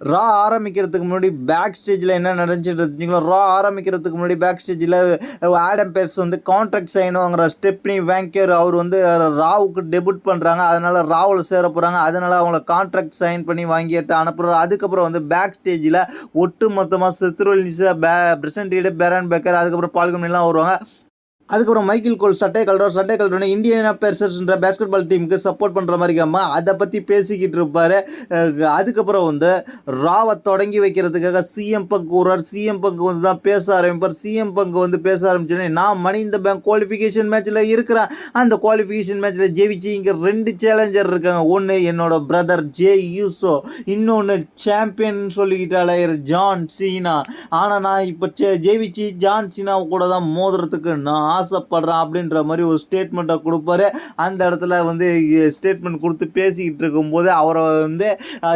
ரா ஆரம்பிக்கிறதுக்கு முன்னாடி பேக் ஸ்டேஜில் என்ன நடந்துச்சுட்டு இருந்தீங்களோ, ரா ஆரம்பிக்கிறதுக்கு முன்னாடி பேக் ஸ்டேஜில் ஆடம் பெர்ஸ் வந்து கான்ட்ராக்ட் சைன் வாங்குற ஸ்டெப்னி வேங்கர் அவர் வந்து ராவுக்கு டெபியூட் பண்ணுறாங்க. அதனால் ராவில் சேர போகிறாங்க. அதனால் அவங்கள கான்ட்ராக்ட் சைன் பண்ணி வாங்கிட்டு அனுப்புகிறார். அதுக்கப்புறம் வந்து பேக் ஸ்டேஜில் ஒட்டு மொத்தமாக செத்ரோலிஸா பிரசன்ட் பேரன் பேக்கர் அதுக்கப்புறம் பால்கம்லாம் வருவாங்க. அதுக்கப்புறம் மைக்கேல் கோல் சட்டை கலட்டோன்னே இந்தியன் பேசர்ஸ்ன்ற பேஸ்கெட் பால் டீமுக்கு சப்போர்ட் பண்ணுற மாதிரி அதை பற்றி பேசிக்கிட்டு இருப்பார். அதுக்கப்புறம் வந்து ராவை தொடங்கி வைக்கிறதுக்காக சிஎம் பங்க் வருவார். சிஎம் பங்க் வந்து தான் பேச ஆரம்பிப்பார். சிஎம் பங்க் வந்து பேச ஆரம்பிச்சோன்னே நான் மணி இந்த பேங்க் குவாலிஃபிகேஷன் மேட்ச்சில் இருக்கிறேன். அந்த குவாலிஃபிகேஷன் மேட்ச்சில் ஜெயிச்சு இங்கே 2 சேலஞ்சர் இருக்காங்க. ஒன்று என்னோட பிரதர் ஜே யூசோ, இன்னொன்று சாம்பியன் சொல்லிக்கிட்டாலே ஜான் சீனா. ஆனால் நான் இப்போ ஜெயிச்சு ஜான் சீனா கூட தான் மோதுறதுக்கு நான் ஆசைப்படுறேன் அப்படின்ற மாதிரி ஒரு ஸ்டேட்மெண்ட்டை கொடுப்பாரு. அந்த இடத்துல வந்து ஸ்டேட்மெண்ட் கொடுத்து பேசிக்கிட்டு இருக்கும்போது அவரை வந்து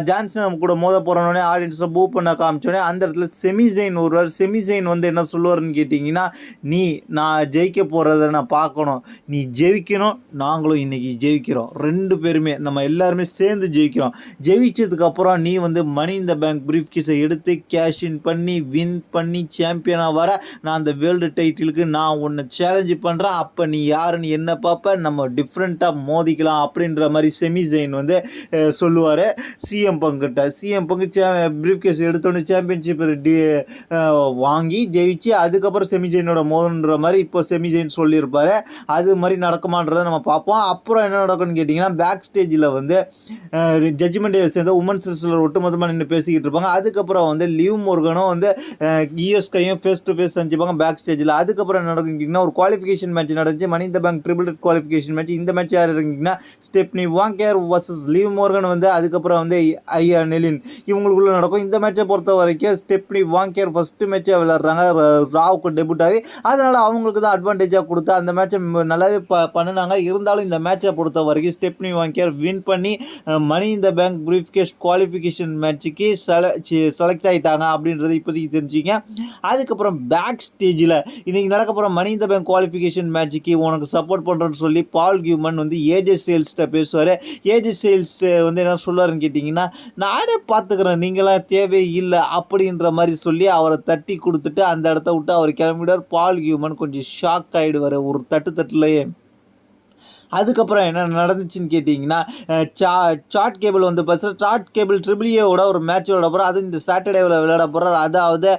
ஜான்சன் கூட மோத போகிறோன்னே ஆடியன்ஸில் பூ பண்ண காமிச்சோடனே அந்த இடத்துல செமிசைன் ஒருவர். செமிசைன் வந்து என்ன சொல்லுவார்னு கேட்டிங்கன்னா, நான் ஜெயிக்க போகிறத நான் பார்க்கணும், நீ ஜெயிக்கணும், நாங்களும் இன்றைக்கி ஜெயிக்கிறோம், 2 பேருமே நம்ம எல்லாருமே சேர்ந்து ஜெயிக்கிறோம். ஜெயிச்சதுக்கப்புறம் நீ வந்து மணி இந்த பேங்க் பிரீஃப் கேஸை எடுத்து கேஷ் இன் பண்ணி வின் பண்ணி சாம்பியனாக வர நான் அந்த வேர்ல்டு டைட்டிலுக்கு நான் ஒன்று சேலஞ்சு பண்ணுறேன். அப்போ நீ யாருன்னு என்ன பார்ப்ப, நம்ம டிஃப்ரெண்ட்டாக மோதிக்கலாம் அப்படின்ற மாதிரி செமிசைன் வந்து சொல்லுவார் சிஎம் பங்கிட்ட. சிஎம் பங்கு பிரீஃப் கேஸ் எடுத்தோடனே சாம்பியன்ஷிப் வாங்கி ஜெயிச்சு அதுக்கப்புறம் செமிசைனோட மோதுன்ற மாதிரி இப்போ செமிசைன் சொல்லியிருப்பார். அது மாதிரி நடக்குமான்றதை நம்ம பார்ப்போம். அப்புறம் என்ன நடக்கும்னு கேட்டிங்கன்னா, பேக் ஸ்டேஜில் வந்து ஜட்ஜ்மெண்ட் டே சேர்ந்து உமன்ஸ் ரெஸ்லர் ஒட்டுமொத்தமாக நின்று பேசிக்கிட்டு இருப்பாங்க. அதுக்கப்புறம் வந்து லிவ் மோர்கனும் வந்து கையும் ஃபேஸ் டு ஃபேஸ் செஞ்சுப்பாங்க பேக் ஸ்டேஜில். அதுக்கப்புறம் என்ன நடக்கும் கேட்டிங்கன்னா, ஒரு குவாலிஃபிகேஷன் மேட்ச் நடந்துச்சு, மணி in the bank triple qualification match. இந்த மேட்ச் யார் இருக்கீங்கன்னா, ஸ்டெப்னி வாங்கர் வர்சஸ் லிவ் மோர்கன் வந்து அதுக்கப்புறம் வந்து ஐயா நெலின் இவங்களுக்குள்ள நடக்கும். இந்த மேட்சை பொறுத்த வரைக்கும் ஸ்டெப்னி வாங்கர் ஃபர்ஸ்ட் மேட்சை விளையாடுறாங்க ராவுக்கு டெபியூட் ஆகி. அதனால் அவங்களுக்கு தான் அட்வான்டேஜாக கொடுத்து அந்த மேட்சை நல்லாவே பண்ணினாங்க. இருந்தாலும் இந்த மேட்சை பொறுத்த வரைக்கும் ஸ்டெப்னி வாங்கர் வின் பண்ணி money in the bank briefcase qualification மேட்சுக்கு செலக்ட் ஆகிட்டாங்க அப்படின்றது இப்போதைக்கு தெரிஞ்சுங்க. அதுக்கப்புறம் பேக் ஸ்டேஜில் இன்றைக்கி நடக்க போகிற மணி இந்த பேங்க் குவாலிஃபிகேஷன் மேட்சுக்கு உனக்கு சப்போர்ட் பண்ணுறேன்னு சொல்லி பால் கியூமன் வந்து ஏஜே சேல்ஸ்கிட்ட பேசுவார். ஏஜே சேல்ஸ் வந்து என்ன சொல்லுவாருன்னு கேட்டிங்கன்னா, நானே பார்த்துக்கிறேன், நீங்களாம் தேவையில்லை அப்படின்ற மாதிரி சொல்லி அவரை தட்டி கொடுத்துட்டு அந்த இடத்த விட்டு அவர் கிளம்பிடுவார். பால் கியூமன் கொஞ்சம் ஷாக் ஆகிடுவார் ஒரு தட்டுலேயே. அதுக்கப்புறம் என்ன நடந்துச்சுன்னு கேட்டிங்கன்னா, சாட் கேபிள் வந்து பேசுகிற சாட் கேபிள் ட்ரிபிள்ஏவோட ஒரு மேட்ச் விளையாட போகிறார். அது இந்த சாட்டர்டேவில் விளையாட போகிறார். அதாவது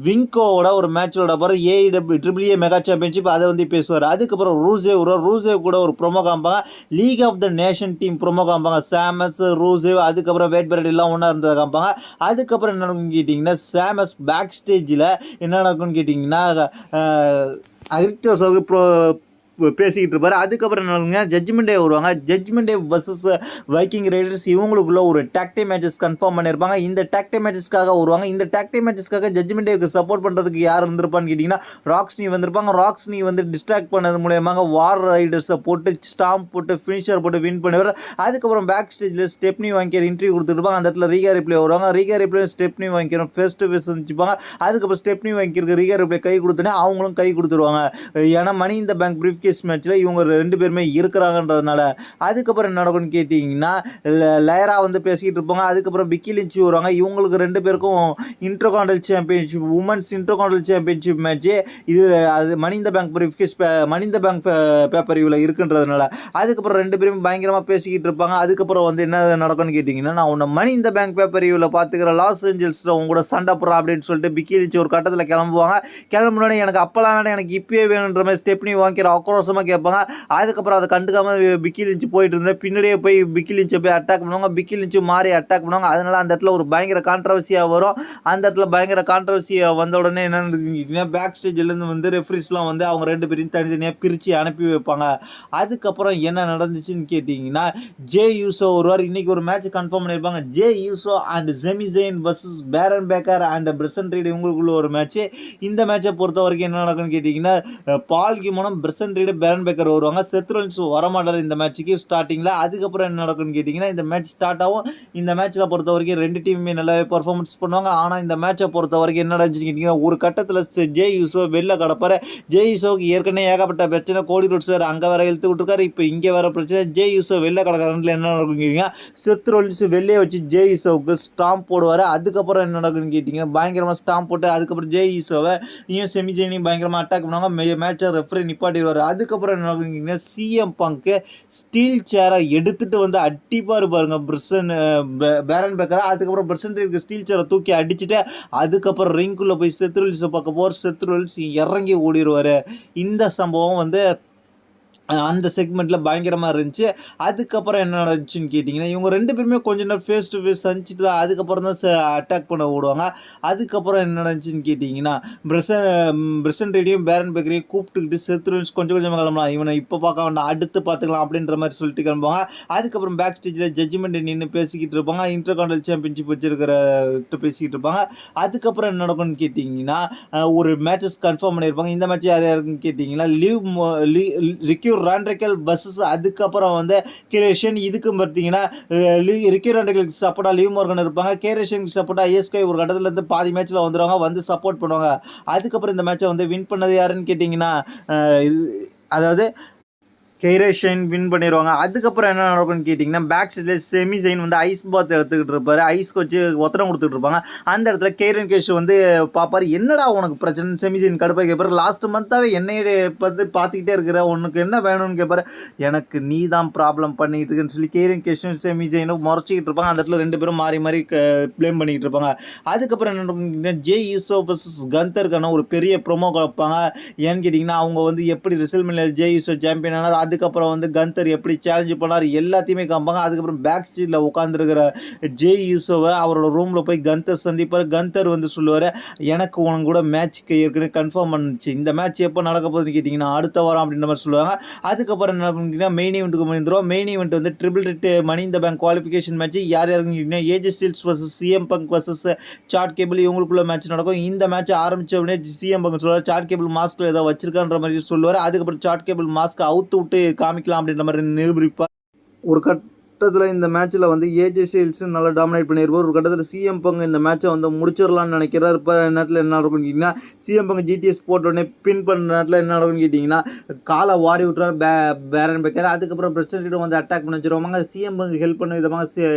விங்கோவோட ஒரு மேட்ச் விளையாட போகிறார். ஏஇடபிள்யூ ட்ரிபிள்ஏ மெகா சாம்பியன்ஷிப் அதை வந்து பேசுவார். அதுக்கப்புறம் ரூசேவ் கூட ஒரு ப்ரொமோ காமிப்பாங்க. League of the nation team promo காமிப்பாங்க. சாமஸ், ரூசேவ், அதுக்கப்புறம் வேட்பரட் எல்லாம் ஒன்றா இருந்ததை காமிப்பாங்க. அதுக்கப்புறம் என்ன நடக்கும்னு கேட்டிங்கன்னா, சாமஸ் பேக் ஸ்டேஜில் என்ன நடக்கும்னு கேட்டிங்கன்னா, அரிக்டோஸோக்கு பேசிக்கிட்டு இருப்பார். அதுக்கப்புறம் என்ன ஜட்ஜ்மெண்ட் டே வருவாங்க. ஜட்ஜ்மெண்ட் டே வர்சஸ் வைக்கிங் ரைடர்ஸ் இவங்களுக்குள்ள ஒரு டாக்டே மேட்சஸ் கன்ஃபார்ம் பண்ணியிருப்பாங்க. இந்த டாக்டே மேட்சஸ்க்காக வருவாங்க. இந்த டாக்டே மேட்சஸ்க்காக ஜட்ஜ்மெண்ட் டேக்கு சப்போர்ட் பண்ணுறதுக்கு யார் இருந்திருப்பான்னு கேட்டிங்கன்னா, ராக்ஸ்னி வந்திருப்பாங்க. ராக்ஸ்னி வந்து டிஸ்ட்ராக்ட் பண்ணது மூலியமாக வார் ரைடர்ஸை போட்டு ஸ்டாம்ப் போட்டு ஃபினிஷர் போட்டு வின் பண்ணுவார். அதுக்கப்புறம் பேக் ஸ்டேஜில் ஸ்டெப்னி வாங்கிக்கிற இன்டர்வியூ கொடுத்துருப்பாங்க. அந்த இடத்துல ரீகா ரிப்ளே வருவாங்க. ரீகா ரிப்ளே ஸ்டெப்னி வாங்கிக்கிறோம் ஃபேஸ் டு ஃபேஸ் வச்சுப்பாங்க. அதுக்கப்புறம் ஸ்டெப்னி வாங்கிக்கிறதுக்கு ரீகா ரிப்ளே கை கொடுத்தோன்னே அவங்களும் கை கொடுத்துருவாங்க. ஏன்னா மணி இந்த பேங்க் பிரீஃப் கேஸ் மேட்ச்சில் இவங்க 2 பேருமே இருக்கிறாங்கன்றதுனால. அதுக்கப்புறம் என்ன நடக்கும்னு கேட்டிங்கன்னா, லயரா வந்து பேசிக்கிட்டு இருப்பாங்க. அதுக்கப்புறம் பிக்கி லிஞ்ச் வருவாங்க. இவங்களுக்கு 2 பேருக்கும் intercontinental championship women's intercontinental championship match இது. அது மணி இந்த பேங்க் பிரீஃப் கேஸ் மணி இந்த பேங்க் பேப்பர் இவ்வளோ இருக்குன்றதுனால. அதுக்கப்புறம் 2 பேரும் பயங்கரமாக பேசிக்கிட்டு இருப்பாங்க. அதுக்கப்புறம் வந்து என்ன நடக்கும்னு கேட்டிங்கன்னா, நான் உன்னை மணி இந்த பேங்க் பேப்பர் இவ்வளோ பார்த்துக்கிற லாஸ் ஏஞ்சல்ஸில் உங்க கூட சண்டை போடுறா அப்படின்னு சொல்லிட்டு பிக்கி லிஞ்ச் ஒரு கட்டத்தில் கிளம்புவாங்க. கிளம்புனோடனே எனக்கு அப்போலாம் வேணாம், எனக்கு இப்போயே வேணுன்ற மாதிரி ஸ்டெப்னி வாங்கிக்கிற ஆக்ரோஷமாக கேட்பாங்க. அதுக்கப்புறம் அதை கண்டுக்காமல் பிக்கி லிஞ்ச் போயிட்டு இருந்தேன். பின்னாடியே போய் பிக்கி லிஞ்சை போய் அட்டாக் பண்ணுவாங்க. பிக்கி லிஞ்சு மாறி அட்டாக் பண்ணுவாங்க. அதனால் அந்த இடத்துல ஒரு பயங்கர கான்ட்ரவர்சியாக வரும். அந்த இடத்துல பயங்கர கான்ட்ரவர்சியாக வந்த உடனே என்னென்னு பேக் ஸ்டேஜ்லேருந்து வந்து ரெஃப்ரிஸ்லாம் வந்து அவங்க 2 பேரையும் தனித்தனியாக பிரித்து அனுப்பி வைப்பாங்க. அதுக்கப்புறம் என்ன நடந்துச்சுன்னு கேட்டிங்கன்னா, ஜே யூசோ ஒருவார் இன்றைக்கி ஒரு மேட்ச் கன்ஃபார்ம் பண்ணியிருப்பாங்க. ஜே யூசோ அண்ட் செமிசைன் வர்சஸ் பேரன் பேக்கர் அண்ட் பிரசன்ட் ரீட் இவங்களுக்குள்ள ஒரு மேட்ச்சு. இந்த மேட்சை பொறுத்த வரைக்கும் என்ன நடக்குன்னு கேட்டிங்கன்னா, பால் கியூமனும் பிரசன்ட் ரீடு, பேரன் பேக்கர் வருவாங்க. செத் ரோலின்ஸ் வரமாட்டாரு இந்த மேட்ச்சுக்கு ஸ்டார்ட்டிங்ல. அதுக்கப்புறம் என்ன நடக்கும்னு கேட்டீங்கன்னா, இந்த மேட்ச் ஸ்டார்ட் ஆகும். இந்த மேட்ச்ல பொறுத்தவரைக்கும் 2 டீமுமே நல்லாவே பெர்ஃபார்மன்ஸ் பண்ணுவாங்க. ஆனா இந்த மேட்சை பொறுத்தவரைக்கும் என்ன நடந்துச்சுன்னு கேட்டீங்கன்னா, ஒரு கட்டத்துல ஜே யூசுவ வெளில கடப்பாரு. ஜே யூசுவுக்கு ஏற்கனவே ஏகப்பட்ட பிரச்சனை. கோடி ரோட்ஸ் வேற அங்க வேற இழுத்து விட்டுருக்காரு. இப்போ இங்க வேற பிரச்சனை. ஜே யூசுவ வெளில கடக்கிறதுல என்ன நடக்கும்னு கேட்டீங்கன்னா, செத் ரோலின்ஸ் வெளியே வச்சு ஜே யூசுவுக்கு ஸ்டாம்ப் போடுவாரு. அதுக்கப்புறம் என்ன நடக்கும்னு கேட்டீங்கன்னா, பயங்கரமா ஸ்டாம்ப் போட்டு அதுக்கப்புறம் ஜே யூசுவை செமிஜெயினையும் பயங்கரமா அட்டாக் பண்ணுவாங்க. மேட்சை ரெஃபரி நிப்பாட்டிடுவாரு. அதுக்கப்புறம் என்ன நடக்குன்னு சிஎம் பங்கு ஸ்டீல் சேரை எடுத்துட்டு வந்து அடிப்பாரு பாருங்க பேரன் பேக்கரை. அதுக்கப்புறம் பிரசன்ட் ஸ்டீல் சேரை தூக்கி அடிச்சுட்டு அதுக்கப்புறம் ரிங்குள்ள போய் செத் ரோலின்ஸை பார்க்க போற. செத் ரோலின்ஸ் இறங்கி ஓடிடுவாரு. இந்த சம்பவம் வந்து அந்த செக்மெண்ட்டில் பயங்கரமாக இருந்துச்சு. அதுக்கப்புறம் என்ன நடந்துச்சுன்னு கேட்டிங்கன்னா, இவங்க 2 பேருமே கொஞ்ச நேரம் ஃபேஸ் டு ஃபேஸ் சந்திச்சுட்டு தான் அதுக்கப்புறம் தான் அட்டாக் பண்ண விடுவாங்க. அதுக்கப்புறம் என்ன நடந்துச்சுன்னு கேட்டிங்கன்னா, பிரசன்ட் ரெடியும் பேரன் பேக்கரையும் கூப்பிட்டுக்கிட்டு செத் ரோலின்ஸ் கொஞ்சம் கொஞ்சமாக கிளம்பலாம். இவனை இப்போ பார்க்க வேண்டாம், அடுத்து பார்த்துக்கலாம் அப்படின்ற மாதிரி சொல்லிட்டு கிளம்புவாங்க. அதுக்கப்புறம் பேக் ஸ்டேஜில் ஜட்ஜ்மெண்ட் நின்று பேசிக்கிட்டு இருப்பாங்க. இன்டர்கான்டினல் சாம்பியன்ஷிப் வச்சிருக்கிறட்டு பேசிக்கிட்டு இருப்பாங்க. அதுக்கப்புறம் என்ன நடக்கும்னு கேட்டிங்கன்னா, ஒரு மேட்சஸ் கன்ஃபார்ம் பண்ணியிருப்பாங்க. இந்த மேட்ச் யார் யாருக்குன்னு கேட்டிங்கன்னா, ரிக்கி ராண்ட்ரிக்கல் வர்சஸ் அதுக்கப்புறம் வந்து கேரேஷன். இதுக்கு பார்த்தீங்கன்னா ரிக்கி ராண்ட்ரிக்கலுக்கு சப்போர்ட்டாக லிவ் மார்கன் இருப்பாங்க. கேரேஷனுக்கு சப்போர்ட்டாக ஏஸ்கை ஒரு கட்டத்தில் இருந்து பாதி மேட்ச்சில் வந்துடுவாங்க, வந்து சப்போர்ட் பண்ணுவாங்க. அதுக்கப்புறம் இந்த மேட்சை வந்து வின் பண்ணது யாருன்னு கேட்டிங்கன்னா, அதாவது கெய்ரேஷன் வின் பண்ணிடுவாங்க. அதுக்கப்புறம் என்ன நடக்கும்னு கேட்டிங்கன்னா, பேக் ஸ்டேஜில் செமிசைன் வந்து ஐஸ் பாத் எடுத்துக்கிட்டு இருப்பார். ஐஸ்க்கு வச்சு ஒத்தரம் கொடுத்துட்டு இருப்பாங்க. அந்த இடத்துல கேரன் கேஷ் வந்து பார்ப்பார். என்னடா உனக்கு பிரச்சனை செமிசைன் கடுப்பாக கேட்பார். லாஸ்ட் மந்த்தாகவே என்னைய பார்த்து பார்த்துக்கிட்டே இருக்கிற, உனக்கு என்ன வேணும்னு கேட்பார். எனக்கு நீ தான் ப்ராப்ளம் பண்ணிக்கிட்டு இருக்குன்னு சொல்லி கேரன் கேஷும் செமிசைனும் முறைச்சிக்கிட்டு இருப்பாங்க. அந்த இடத்துல 2 பேரும் மாறி மாறி ப்ளேம் பண்ணிக்கிட்டு இருப்பாங்க. அதுக்கப்புறம் என்ன நடக்கும்னா, ஜே யூசோ வர்சஸ் கந்தருக்கான ஒரு பெரிய ப்ரொமோ வைப்பாங்க. ஏன்னு கேட்டிங்கன்னா, அவங்க வந்து எப்படி ரெசல்மேனியாவில் ஜே யூசோ சாம்பியன் ஆனார், அதுக்கப்புறம் வந்து கந்தர் எப்படி சேலஞ்ச் பண்ணார் எல்லாத்தையுமே காமிப்பாங்க. அதுக்கப்புறம் பேக் ஸ்டேஜில் உட்காந்துருக்கிற ஜே யூசோவை அவரோட ரூமில் போய் கந்தர் சந்திப்பார். கந்தர் வந்து சொல்லுவார், எனக்கு உனக்கு கூட மேட்ச்க்கு ஏற்கனவே கன்ஃபார்ம் பண்ணுச்சு, இந்த மேட்ச் எப்போ நடக்க போகுதுன்னு கேட்டிங்கன்னா அடுத்த வாரம் அப்படின்ற மாதிரி சொல்லுவாங்க. அதுக்கப்புறம் என்ன கேட்டிங்கன்னா, மெயின் ஈவெண்ட்டுக்கு வந்துடும். மெயின் ஈவெண்ட் வந்து triple threat money in the bank qualification match. யார் யாருன்னு கேட்டிங்கன்னா, AJ Styles versus CM Punk versus Chad Gable, இவங்களுக்குள்ள மேட்ச் நடக்கும். இந்த மேட்ச் ஆரம்பித்த உடனே சிஎம் பங்க் சொல்லுவார், சாட் கேபிள் மாஸ்க் ஏதாவது வச்சிருக்கான்ற மாதிரி சொல்லுவார். அதுக்கப்புறம் சாட் கேபிள் மாஸ்க் அவுத்து விட்டு காமிக்கலாம் அப்படின்ற மாதிரி நிரூபிப்பார். ஒரு கட்டத்தில் இந்த மேட்ச்சில் வந்து ஏஜே ஸ்டைல்ஸ் நல்லா டாமினேட் பண்ணியிருப்பார். ஒரு கட்டத்தில் சிஎம் பங்கு இந்த மேட்சை வந்து முடிச்சிடலான்னு நினைக்கிறார். இப்போ நேரத்தில் என்ன நடக்கும்னு கேட்டிங்கன்னா, சிஎம் பங்கு ஜிடிஎஸ் போட்ட உடனே பின் பண்ண நேரத்தில் என்ன நடக்கும்னு கேட்டிங்கன்னா, காலை வாரி விட்டுறார் பேரன் பேக்கர். அதுக்கப்புறம் பிரசிடென்ட்டும் வந்து அட்டாக் பண்ணி வச்சுருவாங்க. சிஎம் பங்கு ஹெல்ப் பண்ண விதமாக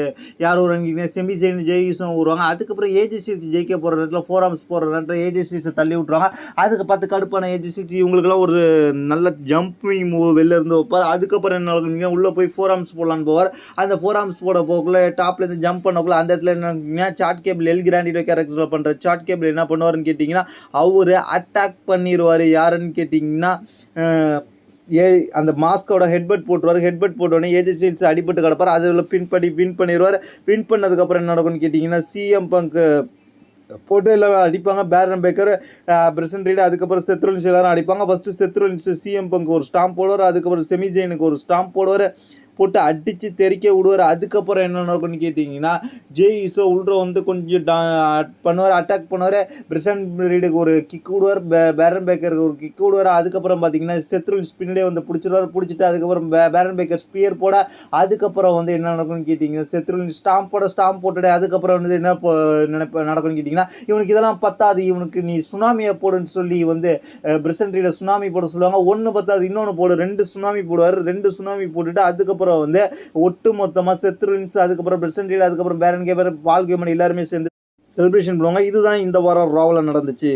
யார் வருவாங்க, செமி ஜெயின் ஜெய்ஸும் வருவாங்க. அதுக்கப்புறம் ஏஜே ஸ்டைல்ஸ் ஜெயிக்க போகிற நேரத்தில் 4 ஆர்ம்ஸ் போகிற நேரத்தில் ஏஜே ஸ்டைல்ஸை தள்ளி விட்டுருவாங்க. அதுக்கு பார்த்து கடுப்பான ஏஜே ஸ்டைல்ஸ் இவங்களுக்குலாம் ஒரு நல்ல ஜம்பிங் மூவ் வெளில இருந்து வைப்பார். அதுக்கப்புறம் என்ன நடக்குங்க, உள்ளே போய் 4 ஆர்ம்ஸ் போடலான்னு போவார். அந்த 4 ஆர்ம்ஸ் போட போக்குள்ள டாப்லேருந்து ஜம்ப் பண்ணக்குள்ள அந்த இடத்துல என்ன சாட் கேபிள் எல் கிராண்டிடோ கேரக்டரில் பண்ணுற சாட் கேபிள் என்ன பண்ணுவாருன்னு கேட்டிங்கன்னா, அவர் அட்டாக் பண்ணிடுவார். யாருன்னு கேட்டிங்கன்னா, அந்த மாஸ்கோட ஹெட்பட் போட்டுருவார். ஹெட்பட் போட்டோடனே ஏஜே ஸ்டைல்ஸ் அடிபட்டு கிடப்பார். அதில் வின் பண்ணிடுவார். வின் பண்ணதுக்கப்புறம் என்ன நடக்கும்னு கேட்டிங்கன்னா, சிஎம் பங்க் போட்டு எல்லாம் அடிப்பாங்க. பேரன் பேக்கர், பிரசன்ட் ரீடு, அதுக்கப்புறம் செத் ரோலின்ஸ் எல்லாரும் அடிப்பாங்க. ஃபஸ்ட்டு செத் ரோலின்ஸ் சிஎம் பங்க் ஒரு ஸ்டாம்ப் போடுவார். அதுக்கப்புறம் செமிஜெயினுக்கு ஒரு ஸ்டாம்ப் போடுவார், போட்டு அடித்து தெறிக்க விடுவார். அதுக்கப்புறம் என்ன நடக்கும்னு கேட்டிங்கன்னா, ஜே யூசோ உள்ள வந்து கொஞ்சம் பண்ணுவார், அட்டாக் பண்ணுவார். பிரசன்ட் ரீடுக்கு ஒரு கிக் விடுவார், பேரன் பேக்கருக்கு ஒரு கிக் விடுவார். அதுக்கப்புறம் பார்த்தீங்கன்னா செத் ரோலின்ஸ் பின்னாடியே வந்து பிடிச்சிட்டு அதுக்கப்புறம் பேரன் பேக்கர் ஸ்பியர் போட. அதுக்கப்புறம் வந்து என்ன நடக்கும்னு கேட்டிங்கன்னா, செத் ரோலின்ஸ் ஸ்டாம்ப் போட்டுட்டு அதுக்கப்புறம் வந்து என்ன நடக்கும்னு கேட்டிங்கன்னா, இவனுக்கு இதெல்லாம் பத்தாது, இவனுக்கு நீ சுனாமியை போடுன்னு சொல்லி வந்து பிரசன்ட் ரீடை சுனாமி போட சொல்லுவாங்க. ஒன்று பத்தாது, இன்னொன்று போடு, 2 சுனாமி போடுவார். 2 சுனாமி போட்டுட்டு அதுக்கப்புறம் வந்து ஒட்டு மொத்தமாக செத் ரோலின்ஸ், அதுக்கப்புறம் பிரசன்ட் ரீடு, அதுக்கப்புறம் பேரன் கேபர், பால் கேமன் எல்லாருமே சேர்ந்து செலிப்ரேஷன் பண்ணுவாங்க. இதுதான் இந்த வாரம் ராவில் நடந்துச்சு.